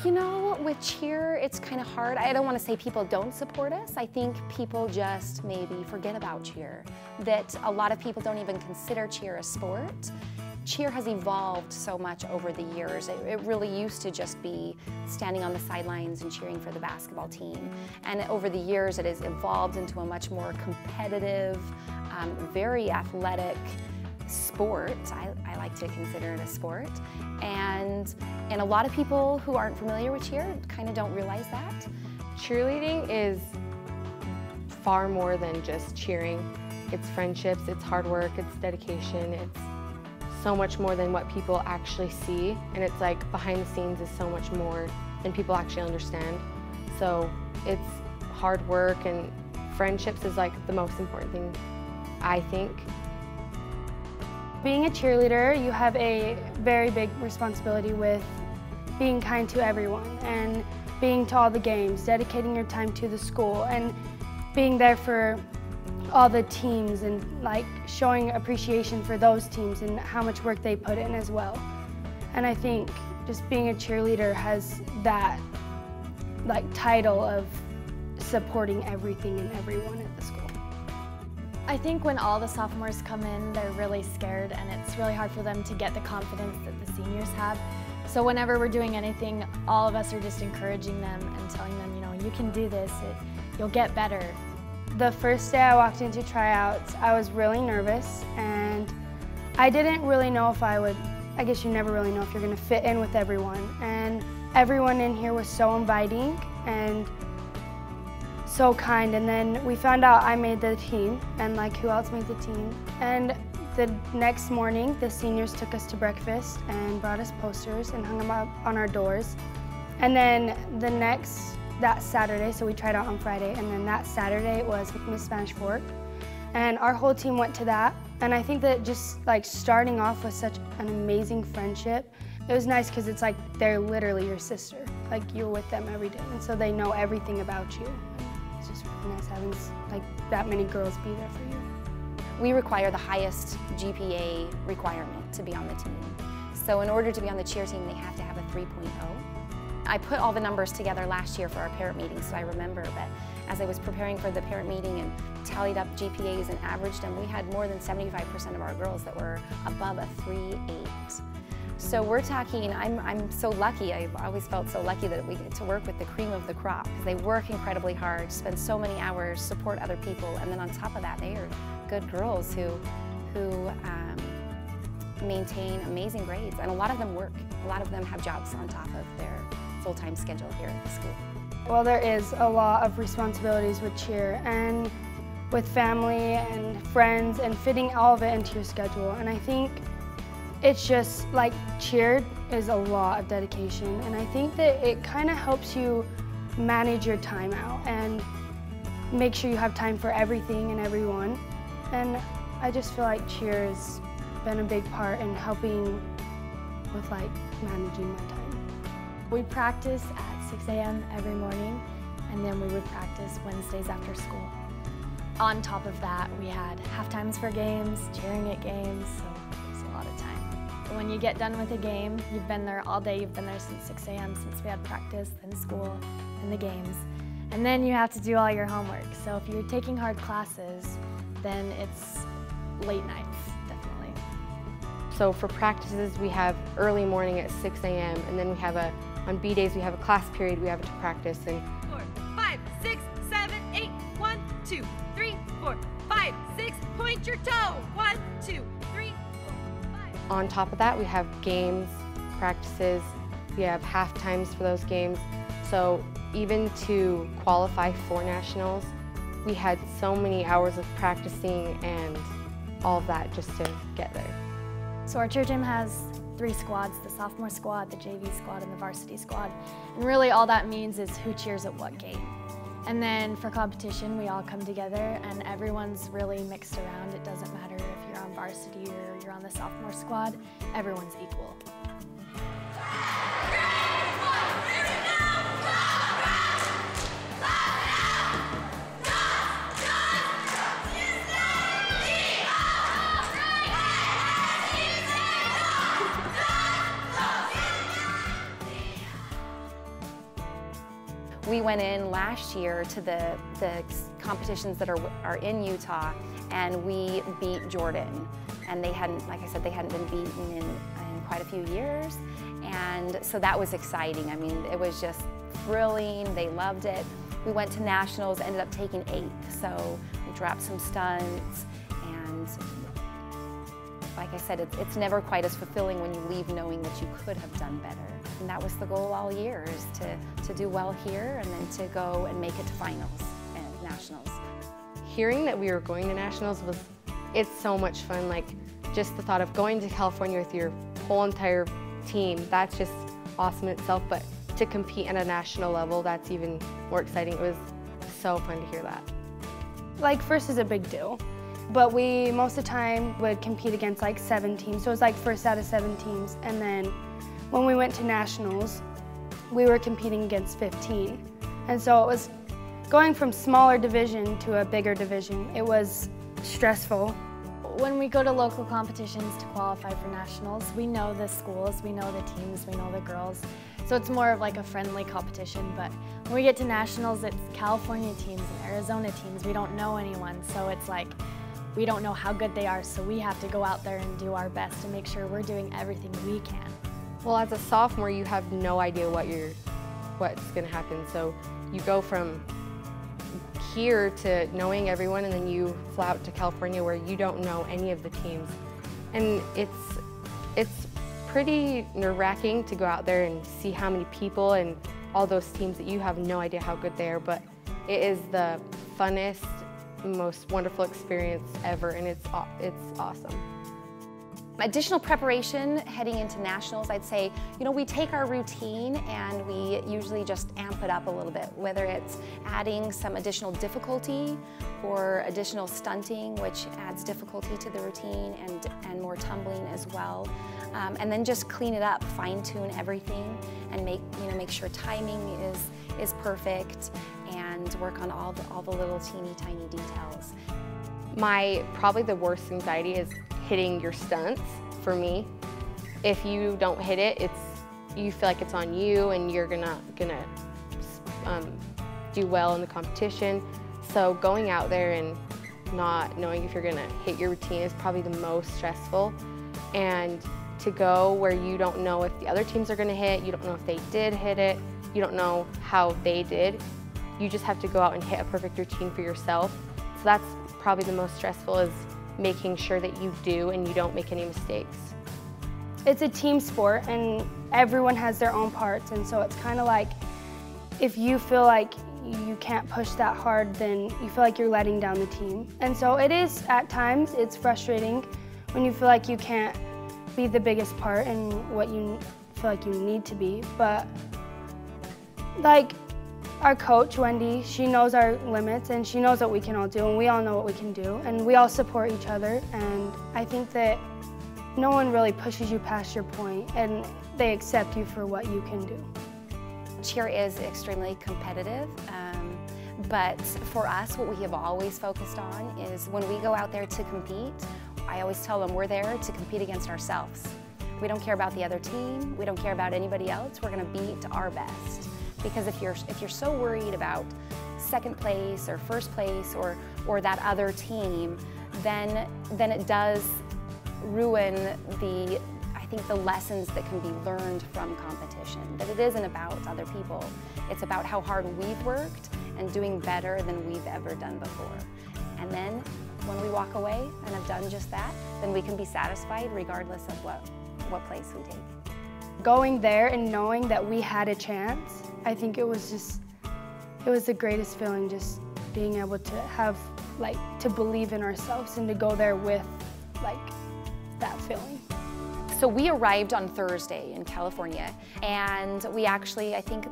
You know, with cheer, it's kind of hard. I don't want to say people don't support us. I think people just maybe forget about cheer. That a lot of people don't even consider cheer a sport. Cheer has evolved so much over the years. It really used to just be standing on the sidelines and cheering for the basketball team. And over the years, it has evolved into a much more competitive, very athletic sport. I like to consider it a sport. And a lot of people who aren't familiar with cheer kind of don't realize that. Cheerleading is far more than just cheering. It's friendships, it's hard work, it's dedication, it's so much more than what people actually see. And it's like behind the scenes is so much more than people actually understand. So it's hard work, and friendships is like the most important thing, I think. Being a cheerleader, you have a very big responsibility with being kind to everyone and being to all the games, dedicating your time to the school, and being there for all the teams and like showing appreciation for those teams and how much work they put in as well. And I think just being a cheerleader has that like title of supporting everything and everyone at the school. I think when all the sophomores come in, they're really scared, and it's really hard for them to get the confidence that the seniors have. So whenever we're doing anything, all of us are just encouraging them and telling them, you know, you can do this, you'll get better. The first day I walked into tryouts, I was really nervous, and I didn't really know if I would, I guess you never really know if you're going to fit in with everyone. And everyone in here was so inviting and so kind. And then we found out I made the team, and like who else made the team. And the next morning, the seniors took us to breakfast and brought us posters and hung them up on our doors. And then that Saturday, so we tried out on Friday, and then that Saturday was Miss Spanish Fork. And our whole team went to that. And I think that just like starting off with such an amazing friendship, it was nice because it's like they're literally your sister. Like you're with them every day, and so they know everything about you. It's just really nice having like that many girls be there for you. We require the highest GPA requirement to be on the team. So in order to be on the cheer team, they have to have a 3.0. I put all the numbers together last year for our parent meeting, so I remember, but as I was preparing for the parent meeting and tallied up GPAs and averaged them, we had more than 75% of our girls that were above a 3.8. So we're talking, I'm so lucky, I've always felt so lucky that we get to work with the cream of the crop, because they work incredibly hard, spend so many hours, support other people, and then on top of that, they are good girls who maintain amazing grades, and a lot of them work. A lot of them have jobs on top of their full-time schedule here at the school. Well, there is a lot of responsibilities with cheer, and with family and friends, and fitting all of it into your schedule. And I think it's just like cheer is a lot of dedication, and I think that it kind of helps you manage your time out and make sure you have time for everything and everyone. And I just feel like cheer has been a big part in helping with like managing my time. We practice at 6 a.m. every morning, and then we would practice Wednesdays after school. On top of that, we had half times for games, cheering at games, so it was a lot of time. When you get done with a game, you've been there all day, you've been there since 6 a.m. since we had practice, then school, and the games. And then you have to do all your homework. So if you're taking hard classes, then it's late nights, definitely. So for practices, we have early morning at 6 a.m. and then we have on B days, we have a class period we have to practice. And 4, 5, 6, 7, 8, 1, 2, 3, 4, 5, 6, point your toe. 1, 2, 3, 4, 5. On top of that, we have games, practices, we have half times for those games. So even to qualify for nationals, we had so many hours of practicing and all of that just to get there. So our cheer team has 3 squads, the sophomore squad, the JV squad, and the varsity squad. And really all that means is who cheers at what game. And then for competition, we all come together and everyone's really mixed around. It doesn't matter if you're on varsity or you're on the sophomore squad, everyone's equal. 3, 2, 1, here we go! We went in last year to the competitions that are in Utah, and we beat Jordan. And they hadn't, like I said, they hadn't been beaten in quite a few years. And so that was exciting. I mean, it was just thrilling. They loved it. We went to nationals, ended up taking 8th. So we dropped some stunts, and like I said, it's never quite as fulfilling when you leave knowing that you could have done better. And that was the goal all year, is to do well here and then to go and make it to finals and nationals. Hearing that we were going to nationals it's so much fun. Like, just the thought of going to California with your whole entire team, that's just awesome in itself. But to compete at a national level, that's even more exciting. It was so fun to hear that. Like, first is a big deal, but we most of the time would compete against like 7 teams. So it was like first out of 7 teams. And then when we went to nationals, we were competing against 15. And so it was going from smaller division to a bigger division. It was stressful. When we go to local competitions to qualify for nationals, we know the schools, we know the teams, we know the girls. So it's more of like a friendly competition, but when we get to nationals, it's California teams and Arizona teams. We don't know anyone, so it's like we don't know how good they are, so we have to go out there and do our best to make sure we're doing everything we can. Well, as a sophomore, you have no idea what's going to happen. So you go from here to knowing everyone, and then you fly out to California where you don't know any of the teams. And it's pretty nerve-wracking to go out there and see how many people and all those teams that you have no idea how good they are, but it is the funnest, most wonderful experience ever, and it's awesome. Additional preparation heading into nationals, I'd say, we take our routine and we usually just amp it up a little bit, whether it's adding some additional difficulty or additional stunting, which adds difficulty to the routine, and more tumbling as well. And then just clean it up, fine-tune everything, and make sure timing is perfect, and work on all the little teeny tiny details. Probably the worst anxiety is hitting your stunts for me. If you don't hit it, you feel like it's on you, and you're gonna do well in the competition. So going out there and not knowing if you're gonna hit your routine is probably the most stressful. And to go where you don't know if the other teams are gonna hit, you don't know if they did hit it, you don't know how they did. You just have to go out and hit a perfect routine for yourself. So that's probably the most stressful, is making sure that you do and you don't make any mistakes. It's a team sport and everyone has their own parts, and so it's kind of like if you feel like you can't push that hard, then you feel like you're letting down the team. And so it is, at times, it's frustrating when you feel like you can't be the biggest part in what you feel like you need to be. But like our coach, Wendy, she knows our limits and she knows what we can all do, and we all know what we can do, and we all support each other. And I think that no one really pushes you past your point, and they accept you for what you can do. Cheer is extremely competitive, but for us, what we have always focused on is when we go out there to compete, I always tell them we're there to compete against ourselves. We don't care about the other team, we don't care about anybody else, we're going to beat our best. Because if you're so worried about second place or first place or that other team, then it does ruin I think the lessons that can be learned from competition. That it isn't about other people. It's about how hard we've worked and doing better than we've ever done before. And then when we walk away and have done just that, then we can be satisfied regardless of what place we take. Going there and knowing that we had a chance, I think it was the greatest feeling, just being able to have, to believe in ourselves and to go there with, that feeling. So we arrived on Thursday in California, and we actually, I think,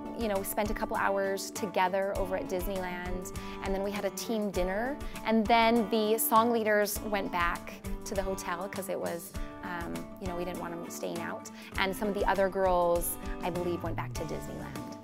spent a couple hours together over at Disneyland, and then we had a team dinner, and then the song leaders went back to the hotel because it was, we didn't want them staying out, and some of the other girls, I believe, went back to Disneyland.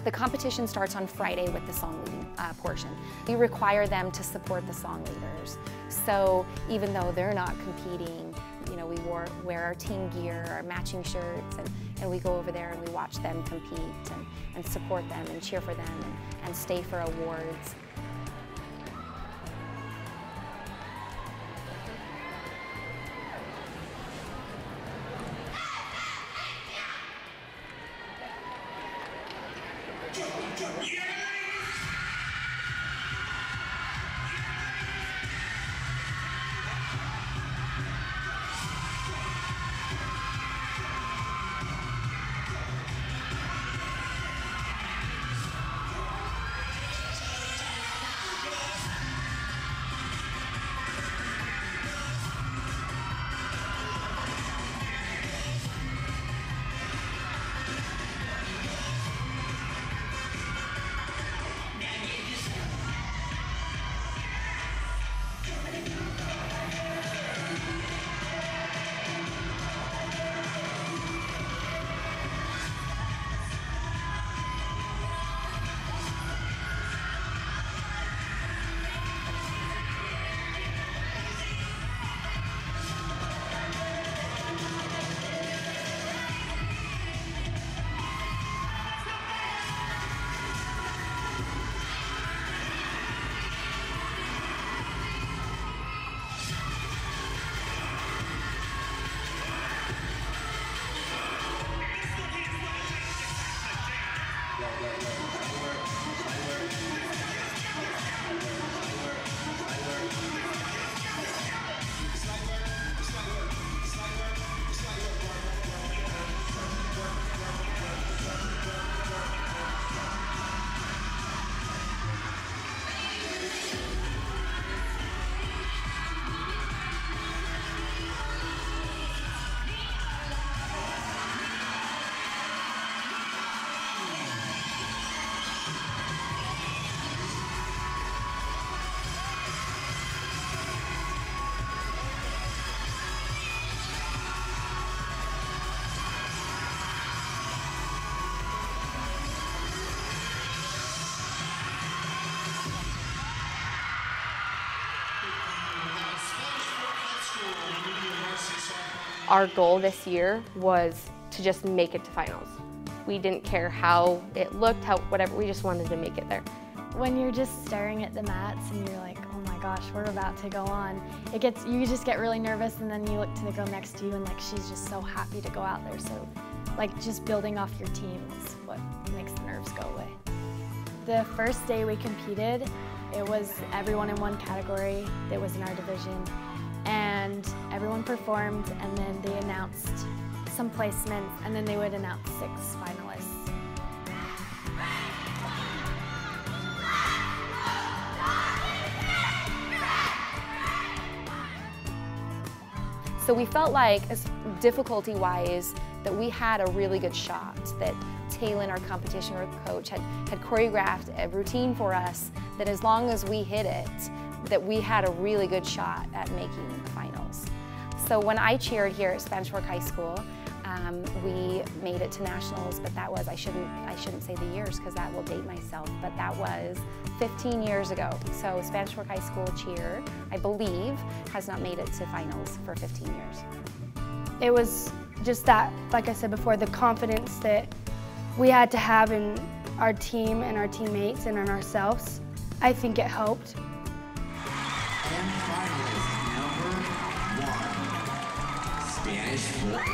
The competition starts on Friday with the song leading portion. We require them to support the song leaders. So even though they're not competing, you know, we wear our team gear, our matching shirts, and we go over there and we watch them compete and support them and cheer for them and stay for awards. Our goal this year was to just make it to finals. We didn't care how it looked, whatever, we just wanted to make it there. When you're just staring at the mats and you're like, oh my gosh, we're about to go on, you just get really nervous, and then you look to the girl next to you and like she's just so happy to go out there. So like just building off your team is what makes the nerves go away. The first day we competed, it was everyone in one category that was in our division, and everyone performed, and then they announced some placements, and then they would announce 6 finalists. So we felt like, difficulty-wise, that we had a really good shot, that Taylin, our competition coach, had choreographed a routine for us, that as long as we hit it, that we had a really good shot at making finals. So when I cheered here at Spanish Fork High School, we made it to nationals, but that was, I shouldn't say the years because that will date myself, but that was 15 years ago. So Spanish Fork High School cheer, I believe, has not made it to finals for 15 years. It was just that, like I said before, the confidence that we had to have in our team and our teammates and in ourselves. I think it helped. And finalist number 1, Spanish Fork.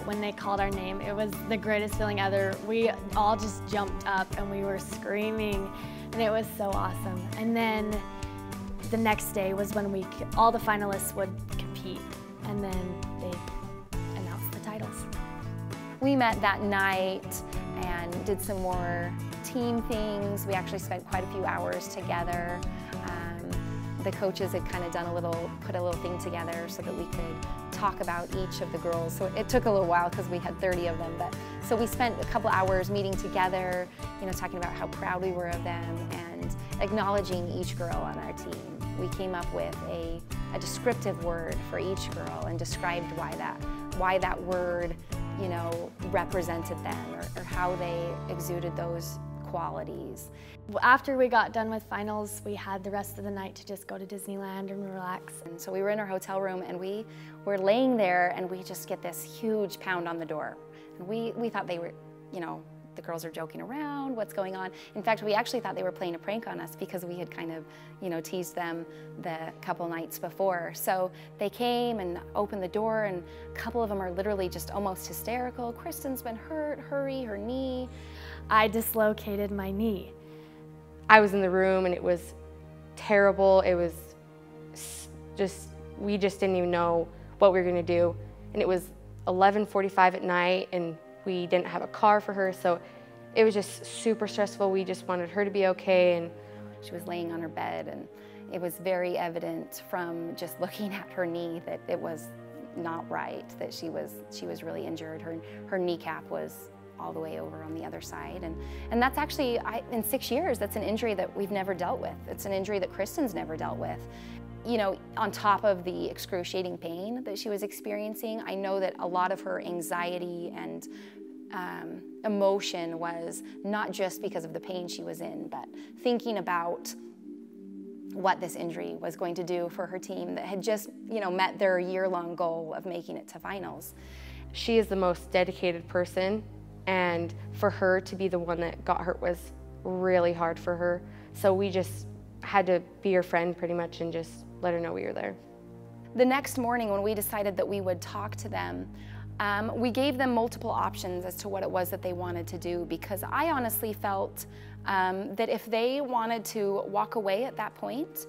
When they called our name, it was the greatest feeling ever. We all just jumped up and we were screaming, and it was so awesome. And then the next day was when all the finalists would compete, and then they announced the titles. We met that night and did some more team things. We actually spent quite a few hours together. the coaches had kind of put a little thing together so that we could talk about each of the girls. So it took a little while because we had 30 of them, but so we spent a couple hours meeting together, talking about how proud we were of them and acknowledging each girl on our team. We came up with a descriptive word for each girl and described why that word, represented them or how they exuded those qualities. After we got done with finals, we had the rest of the night to just go to Disneyland and relax. And so we were in our hotel room and we were laying there and we just get this huge pound on the door. And we thought they were, the girls are joking around, what's going on? In fact, we actually thought they were playing a prank on us because we had kind of, teased them the couple nights before. So they came and opened the door and a couple of them are literally just almost hysterical. Kristen's been hurt, hurry, her knee. I dislocated my knee. I was in the room and it was terrible. It was we just didn't even know what we were gonna do. And it was 11:45 at night and we didn't have a car for her, so it was just super stressful. We just wanted her to be okay. And she was laying on her bed and it was very evident from just looking at her knee that it was not right, that she was really injured. Her kneecap was all the way over on the other side. And that's actually, in 6 years, that's an injury that we've never dealt with. It's an injury that Kristen's never dealt with. On top of the excruciating pain that she was experiencing, I know that a lot of her anxiety and emotion was not just because of the pain she was in, but thinking about what this injury was going to do for her team that had just, met their year-long goal of making it to finals. She is the most dedicated person, and for her to be the one that got hurt was really hard for her. So we just had to be her friend pretty much and just let her know we were there. The next morning when we decided that we would talk to them, we gave them multiple options as to what it was that they wanted to do, because I honestly felt that if they wanted to walk away at that point,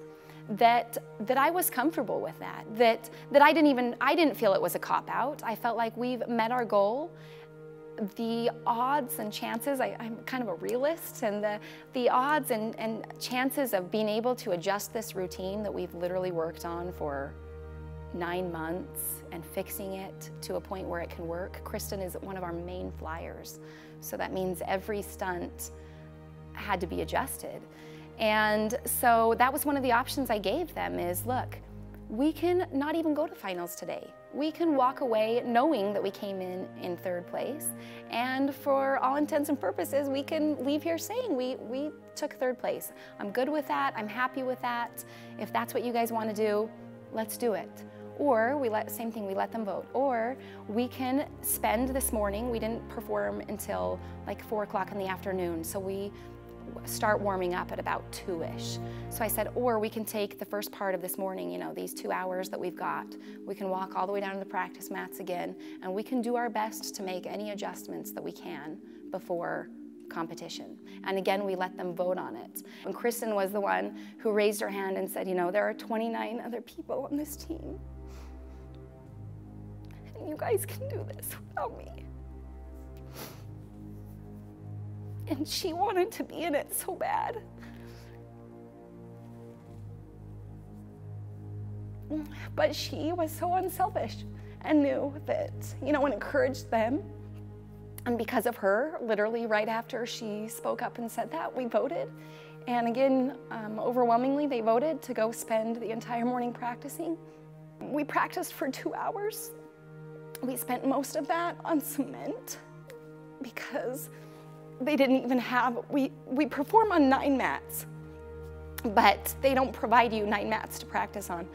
that I was comfortable with that I didn't feel it was a cop-out. I felt like we've met our goal. The odds and chances, I'm kind of a realist, and the odds and chances of being able to adjust this routine that we've literally worked on for 9 months and fixing it to a point where it can work. Kristen is one of our main flyers, so that means every stunt had to be adjusted. And so that was one of the options I gave them is, look, we can not even go to finals today. We can walk away knowing that we came in third place, and for all intents and purposes, we can leave here saying we took third place. I'm good with that, I'm happy with that. If that's what you guys want to do, let's do it. Or same thing, we let them vote. Or we can spend this morning, we didn't perform until like 4 o'clock in the afternoon, so we start warming up at about 2-ish. So I said, or we can take the first part of this morning, these 2 hours that we've got, we can walk all the way down to the practice mats again, and we can do our best to make any adjustments that we can before competition. And again, we let them vote on it. And Kristen was the one who raised her hand and said, there are 29 other people on this team, and you guys can do this without me. And she wanted to be in it so bad. But she was so unselfish and knew that, and encouraged them. And because of her, literally right after she spoke up and said that, we voted. And again, overwhelmingly, they voted to go spend the entire morning practicing. We practiced for 2 hours. We spent most of that on cement because they didn't even have, we perform on 9 mats, but they don't provide you 9 mats to practice on.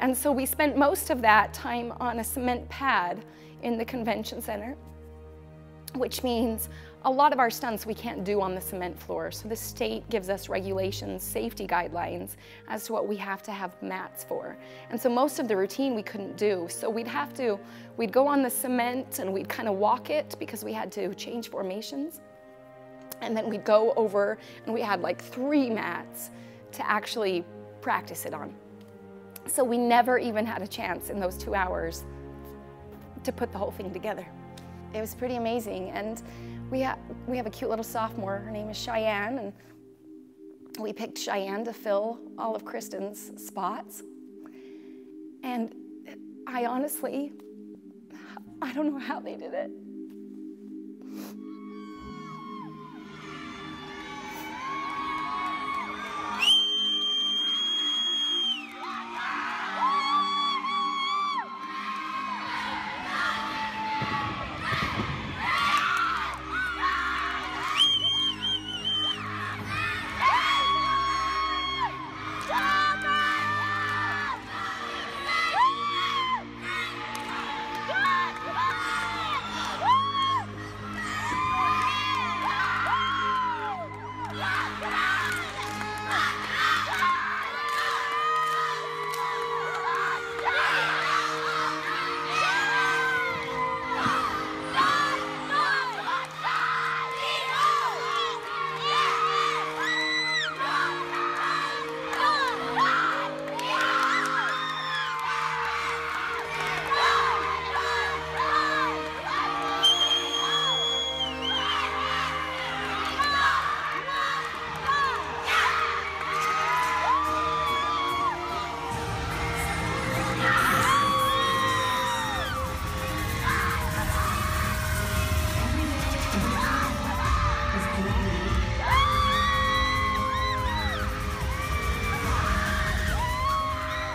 And so we spent most of that time on a cement pad in the convention center, which means a lot of our stunts we can't do on the cement floor. So the state gives us regulations, safety guidelines as to what we have to have mats for. And so most of the routine we couldn't do. So we'd go on the cement and we'd kind of walk it because we had to change formations. And then we'd go over and we had like 3 mats to actually practice it on. So we never even had a chance in those 2 hours to put the whole thing together. It was pretty amazing. And we have a cute little sophomore, her name is Cheyenne, and we picked Cheyenne to fill all of Kristen's spots. And I honestly, I don't know how they did it.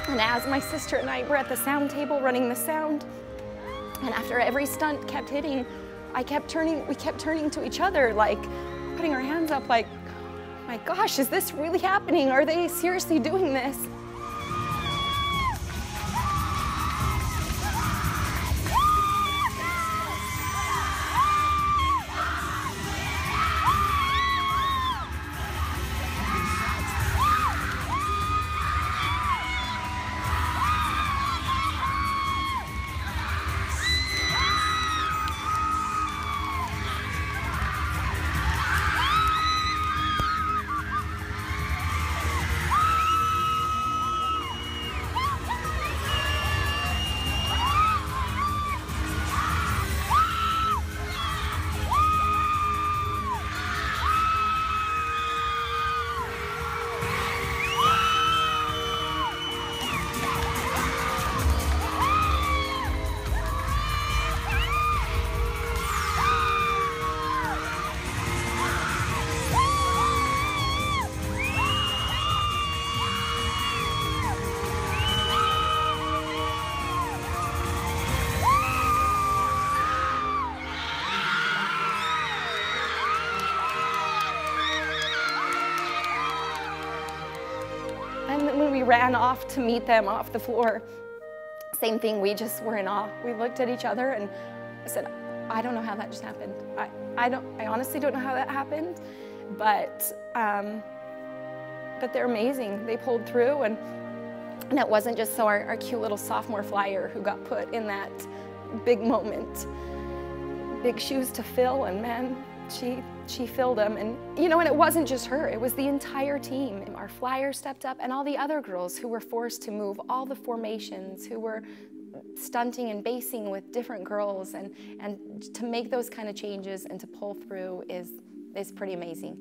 And as my sister and I were at the sound table running the sound, and after every stunt kept hitting, we kept turning to each other, like putting our hands up like, my gosh, is this really happening? Are they seriously doing this? And then when we ran off to meet them off the floor, same thing, we just were in awe. We looked at each other and I said, I don't know how that just happened. I honestly don't know how that happened, but they're amazing. They pulled through, and it wasn't just so our cute little sophomore flyer who got put in that big moment. Big shoes to fill, and man, she filled them. And you know, and it wasn't just her, it was the entire team. Our flyer stepped up, and all the other girls who were forced to move all the formations, who were stunting and basing with different girls, and to make those kind of changes and to pull through is pretty amazing.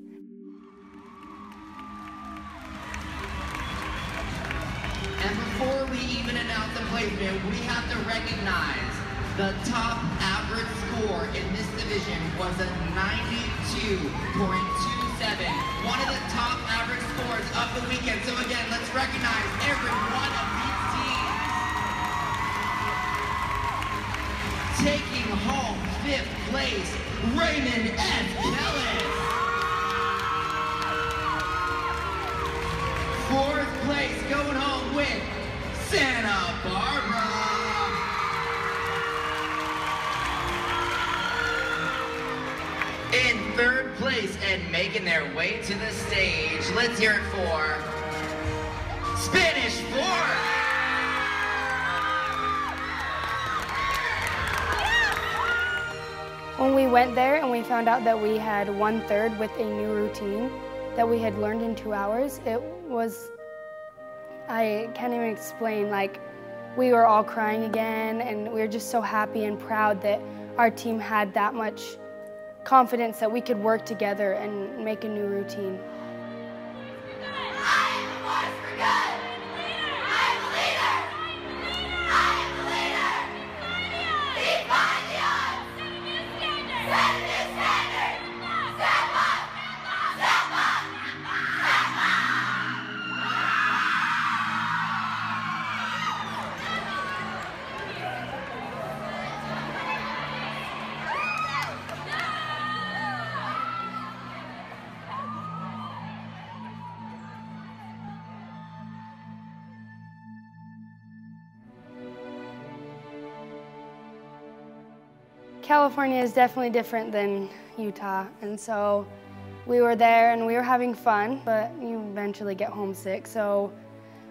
And before we even announce the placement, we have to recognize the top average score in this division was a 92.27. One of the top average scores of the weekend. So again, let's recognize every one of these teams. Taking home 5th place, Raymond S. Kellis. 4th place going home with Santa Barbara. In 3rd place and making their way to the stage, let's hear it for Spanish Fort. When we went there and we found out that we had 1/3 with a new routine that we had learned in 2 hours, it was, I can't even explain, like we were all crying again, and we were just so happy and proud that our team had that much confidence that we could work together and make a new routine. California is definitely different than Utah, and so we were there and we were having fun, but you eventually get homesick. So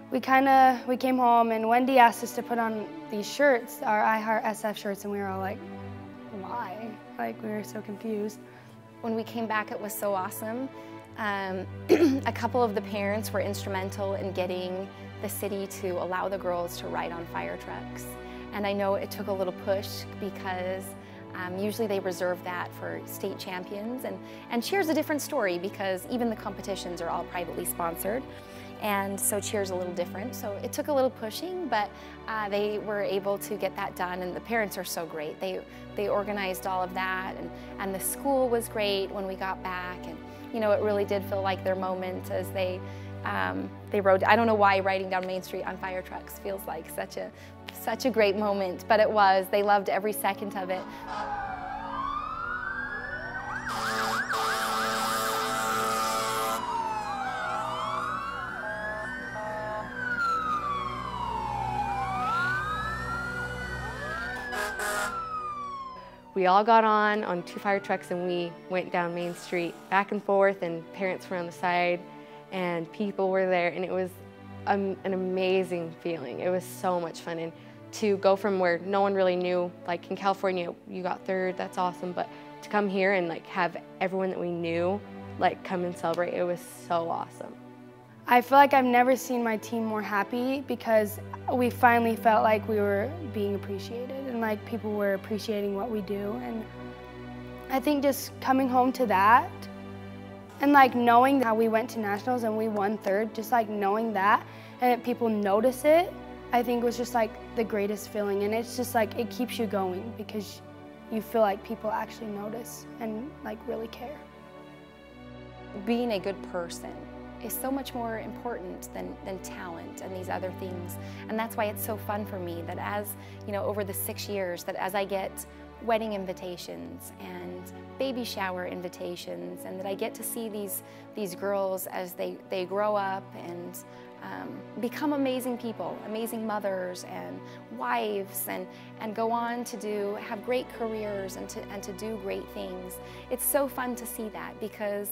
we came home and Wendy asked us to put on these shirts, our I Heart SF shirts, and we were all like, why? Like, we were so confused. When we came back, it was so awesome. A couple of the parents were instrumental in getting the city to allow the girls to ride on fire trucks. And I know it took a little push because usually they reserve that for state champions. And cheer's a different story because even the competitions are all privately sponsored. And so cheer's a little different. So it took a little pushing, but they were able to get that done, and the parents are so great. They organized all of that, and the school was great when we got back. And you know, it really did feel like their moment as they rode. I don't know why riding down Main Street on fire trucks feels like such a great moment, but it was. They loved every second of it. We all got on 2 fire trucks and we went down Main Street back and forth, and parents were on the side and people were there, and it was an amazing feeling. It was so much fun, and to go from where no one really knew, like in California you got third, that's awesome, but to come here and like have everyone that we knew like come and celebrate, it was so awesome. I feel like I've never seen my team more happy because we finally felt like we were being appreciated and like people were appreciating what we do. And I think just coming home to that and like knowing how we went to nationals and we won third, just like knowing that and that people notice it, I think was just like the greatest feeling. And it's just like, it keeps you going because you feel like people actually notice and like really care. Being a good person is so much more important than talent and these other things. And that's why it's so fun for me that as, you know, over the 6 years, that as I get wedding invitations and baby shower invitations, and that I get to see these girls as they grow up and become amazing people, amazing mothers and wives, and go on to have great careers and to do great things. It's so fun to see that because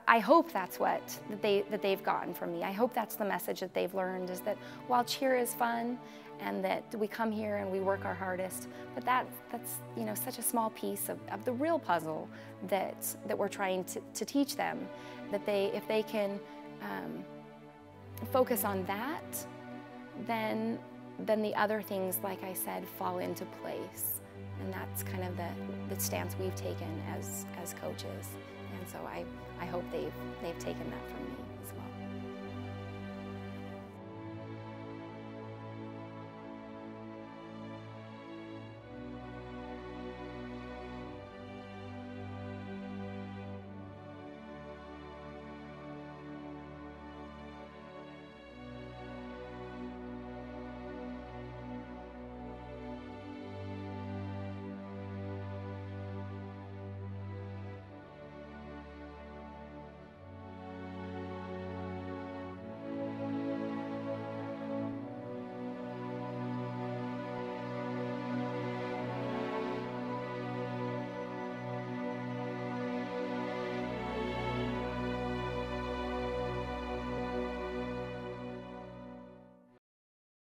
I hope that's what they've gotten from me. I hope that's the message that they've learned, is that while cheer is fun and that we come here and we work our hardest, but that's you know, such a small piece of the real puzzle that we're trying to teach them, that if they can focus on that, then the other things, like I said, fall into place. And that's kind of the stance we've taken as coaches. And so I hope they've taken that from me.